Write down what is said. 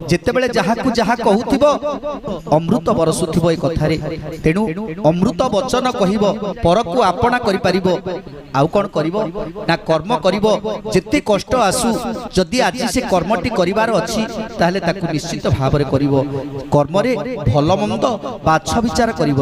ଯେତେବେଳେ ଯାହାକୁ ଯାହା କହୁଥିବ ଅମୃତ ବରସୁଥିବ ଏ କଥାରେ। ତେଣୁ ଅମୃତ ବଚନ କହିବ, ପରକୁ ଆପଣା କରିପାରିବ। ଆଉ କ'ଣ କରିବ ନା କର୍ମ କରିବ। ଯେତେ କଷ୍ଟ ଆସୁ, ଯଦି ଆଜି ସେ କର୍ମଟି କରିବାର ଅଛି ତାହେଲେ ତାକୁ ନିଶ୍ଚିତ ଭାବରେ କରିବ। କର୍ମରେ ଭଲ ମନ୍ଦ ବାଛ ବିଚାର କରିବ।